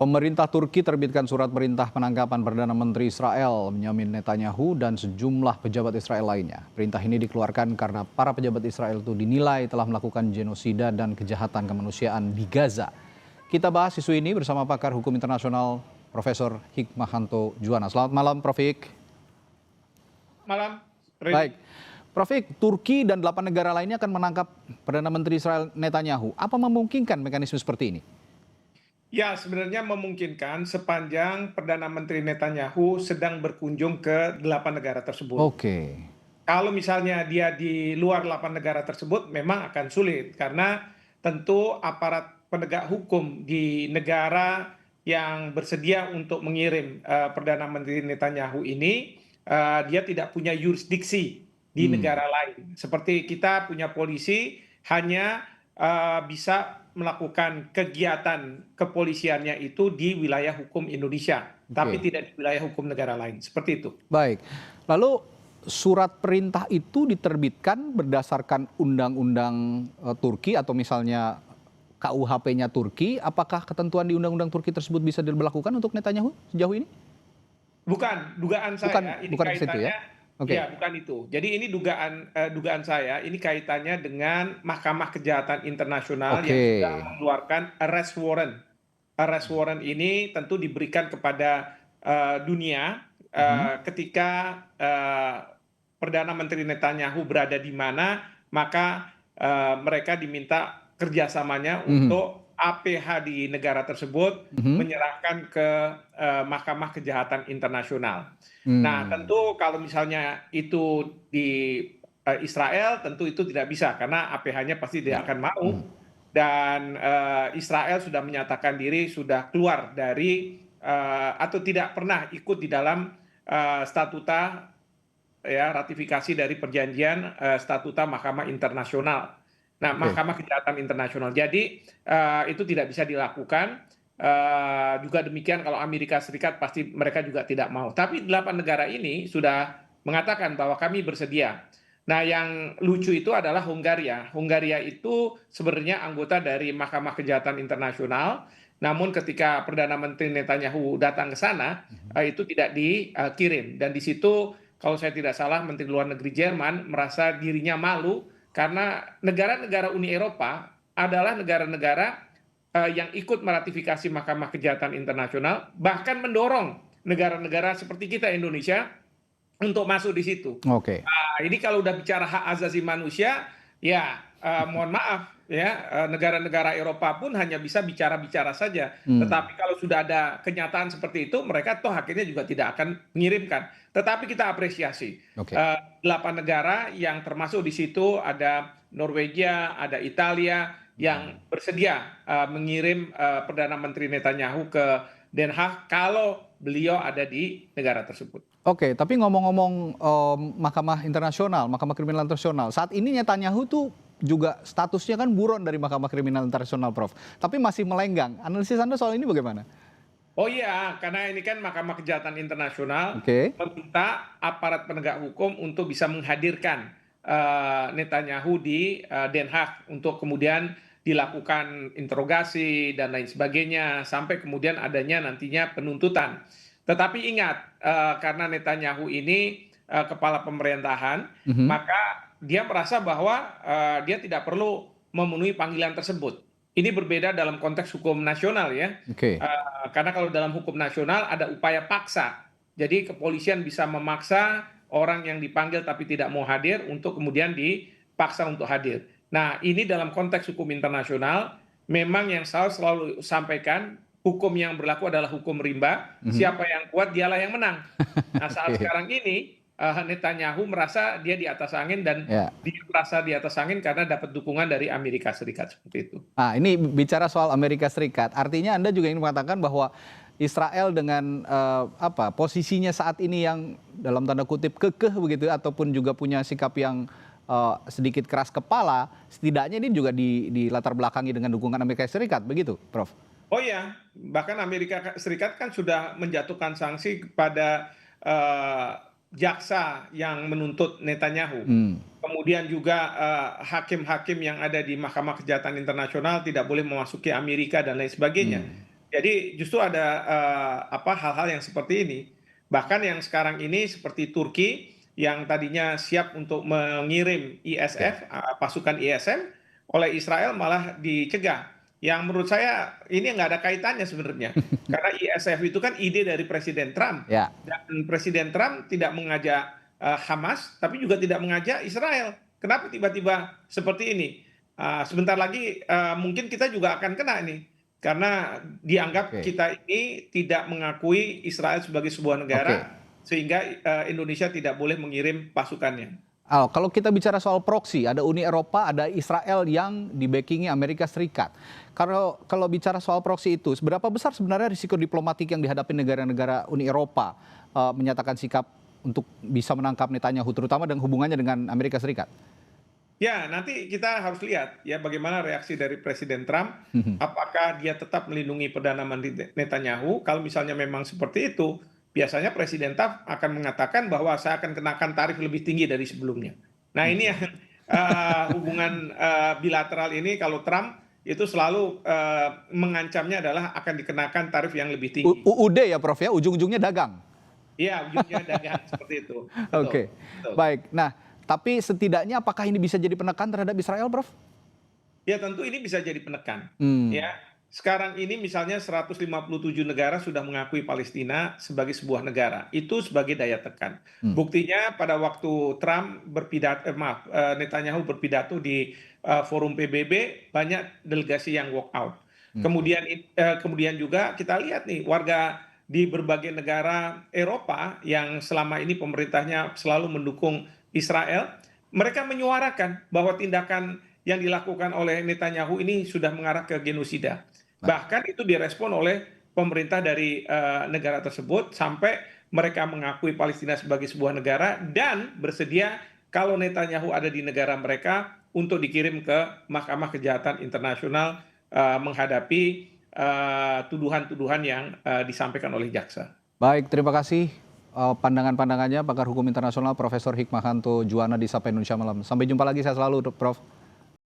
Pemerintah Turki terbitkan surat perintah penangkapan Perdana Menteri Israel Benyamin Netanyahu dan sejumlah pejabat Israel lainnya. Perintah ini dikeluarkan karena para pejabat Israel itu dinilai telah melakukan genosida dan kejahatan kemanusiaan di Gaza. Kita bahas isu ini bersama pakar hukum internasional Profesor Hikmahanto Juwana. Selamat malam, Prof. Hik. Malam, Baik, Prof. Hik, Turki dan 8 negara lainnya akan menangkap Perdana Menteri Israel Netanyahu. Apa memungkinkan mekanisme seperti ini? Ya, sebenarnya memungkinkan sepanjang Perdana Menteri Netanyahu sedang berkunjung ke 8 negara tersebut. Oke. Kalau misalnya dia di luar 8 negara tersebut, memang akan sulit karena tentu aparat penegak hukum di negara yang bersedia untuk mengirim Perdana Menteri Netanyahu ini, dia tidak punya yurisdiksi di negara lain. Seperti kita punya polisi hanya bisa melakukan kegiatan kepolisiannya itu di wilayah hukum Indonesia, tapi Oke. tidak di wilayah hukum negara lain. Seperti itu. Baik, lalu surat perintah itu diterbitkan berdasarkan undang-undang Turki atau misalnya KUHP-nya Turki. Apakah ketentuan di undang-undang Turki tersebut bisa diberlakukan untuk Netanyahu sejauh ini? Bukan, dugaan Bukan, saya ini bukan ke situ ya? kaitannya, Oke, ya bukan itu. Jadi ini dugaan saya ini kaitannya dengan Mahkamah Kejahatan Internasional yang oke. sudah mengeluarkan arrest warrant. Arrest warrant ini tentu diberikan kepada dunia Mhm, ketika Perdana Menteri Netanyahu berada di mana, maka mereka diminta kerjasamanya mhm, untuk APH di negara tersebut mhm, menyerahkan ke Mahkamah Kejahatan Internasional. Nah, hmm, tentu kalau misalnya itu di Israel, tentu itu tidak bisa karena APH-nya pasti tidak akan mau. mhm. Dan Israel sudah menyatakan diri sudah keluar dari atau tidak pernah ikut di dalam statuta, ya, ratifikasi dari perjanjian statuta Mahkamah Internasional. Nah, Oke, Mahkamah Kejahatan Internasional. Jadi itu tidak bisa dilakukan. Juga demikian kalau Amerika Serikat pasti mereka juga tidak mau. Tapi 8 negara ini sudah mengatakan bahwa kami bersedia. Nah, yang lucu itu adalah Hungaria. Hungaria itu sebenarnya anggota dari Mahkamah Kejahatan Internasional. Namun ketika Perdana Menteri Netanyahu datang ke sana, mhm, itu tidak dikirim. Dan di situ kalau saya tidak salah Menteri Luar Negeri Jerman merasa dirinya malu karena negara-negara Uni Eropa adalah negara-negara yang ikut meratifikasi Mahkamah Kejahatan Internasional, bahkan mendorong negara-negara seperti kita Indonesia untuk masuk di situ. oke. Ini kalau udah bicara hak asasi manusia, ya mohon maaf ya, negara-negara Eropa pun hanya bisa bicara-bicara saja. Hmm, Tetapi kalau sudah ada kenyataan seperti itu, mereka toh akhirnya juga tidak akan mengirimkan. Tetapi kita apresiasi oke. 8 negara yang termasuk di situ ada Norwegia, ada Italia yang Hmm. bersedia mengirim Perdana Menteri Netanyahu ke Den Haag kalau beliau ada di negara tersebut. Oke, tapi ngomong-ngomong Mahkamah Internasional, Mahkamah Kriminal Internasional, saat ini Netanyahu tuh juga statusnya kan buron dari Mahkamah Kriminal Internasional, Prof. Tapi masih melenggang. Analisis Anda soal ini bagaimana? Oh iya, karena ini kan Mahkamah Kejahatan Internasional Oke. meminta aparat penegak hukum untuk bisa menghadirkan Netanyahu di Den Haag untuk kemudian dilakukan interogasi dan lain sebagainya sampai kemudian adanya nantinya penuntutan. Tetapi ingat, karena Netanyahu ini kepala pemerintahan, Mhm. maka dia merasa bahwa dia tidak perlu memenuhi panggilan tersebut. Ini berbeda dalam konteks hukum nasional ya. Oke. Karena kalau dalam hukum nasional ada upaya paksa. Jadi kepolisian bisa memaksa orang yang dipanggil tapi tidak mau hadir untuk kemudian dipaksa untuk hadir. Nah, ini dalam konteks hukum internasional memang yang saya selalu sampaikan, hukum yang berlaku adalah hukum rimba, Mhm. siapa yang kuat dialah yang menang. Nah, saat Oke. sekarang ini Netanyahu merasa dia di atas angin dan Ya. dia merasa di atas angin karena dapat dukungan dari Amerika Serikat seperti itu. Nah, ini bicara soal Amerika Serikat. Artinya Anda juga ingin mengatakan bahwa Israel dengan posisinya saat ini yang dalam tanda kutip kekeh begitu ataupun juga punya sikap yang sedikit keras kepala, setidaknya ini juga di latar belakangi dengan dukungan Amerika Serikat, begitu, Prof? Oh iya, bahkan Amerika Serikat kan sudah menjatuhkan sanksi kepada eh, jaksa yang menuntut Netanyahu. Hmm. Kemudian juga hakim-hakim yang ada di Mahkamah Kejahatan Internasional tidak boleh memasuki Amerika dan lain sebagainya. Hmm. Jadi justru ada hal-hal yang seperti ini. Bahkan yang sekarang ini seperti Turki yang tadinya siap untuk mengirim Oke. ISF, pasukan ISM, oleh Israel malah dicegah. Yang menurut saya ini nggak ada kaitannya sebenarnya. Karena ISF itu kan ide dari Presiden Trump. Ya, Dan Presiden Trump tidak mengajak Hamas, tapi juga tidak mengajak Israel. Kenapa tiba-tiba seperti ini? Sebentar lagi mungkin kita juga akan kena nih. Karena dianggap oke. kita ini tidak mengakui Israel sebagai sebuah Oke. negara, sehingga Indonesia tidak boleh mengirim pasukannya. Al, kalau kita bicara soal proksi, ada Uni Eropa, ada Israel yang di-backing-i Amerika Serikat. Kalau bicara soal proksi itu, seberapa besar sebenarnya risiko diplomatik yang dihadapi negara-negara Uni Eropa menyatakan sikap untuk bisa menangkap Netanyahu, terutama dengan hubungannya dengan Amerika Serikat? Ya, nanti kita harus lihat ya bagaimana reaksi dari Presiden Trump. Apakah dia tetap melindungi Perdana Menteri Netanyahu? Kalau misalnya memang seperti itu, biasanya Presiden Trump akan mengatakan bahwa saya akan kenakan tarif lebih tinggi dari sebelumnya. Nah, ini yang hubungan bilateral ini kalau Trump itu selalu mengancamnya adalah akan dikenakan tarif yang lebih tinggi. UUD ya Prof ya, ujung-ujungnya dagang. Iya, ujungnya dagang seperti itu. Betul, Oke, betul. baik. Nah, tapi setidaknya apakah ini bisa jadi penekan terhadap Israel, Prof? Ya tentu ini bisa jadi penekan. Hmm, Ya, sekarang ini misalnya 157 negara sudah mengakui Palestina sebagai sebuah negara. Itu sebagai daya tekan. hmm, Buktinya pada waktu Trump berpidato, Netanyahu berpidato di forum PBB, banyak delegasi yang walk out. oke. Kemudian juga kita lihat nih warga di berbagai negara Eropa yang selama ini pemerintahnya selalu mendukung Israel, mereka menyuarakan bahwa tindakan yang dilakukan oleh Netanyahu ini sudah mengarah ke genosida. Baik. Bahkan itu direspon oleh pemerintah dari negara tersebut sampai mereka mengakui Palestina sebagai sebuah negara dan bersedia kalau Netanyahu ada di negara mereka untuk dikirim ke Mahkamah Kejahatan Internasional menghadapi tuduhan-tuduhan yang disampaikan oleh jaksa. Baik, terima kasih pandangan-pandangannya pakar hukum internasional Profesor Hikmahanto Juwana di Sapa Indonesia Malam. Sampai jumpa lagi, saya selalu Prof.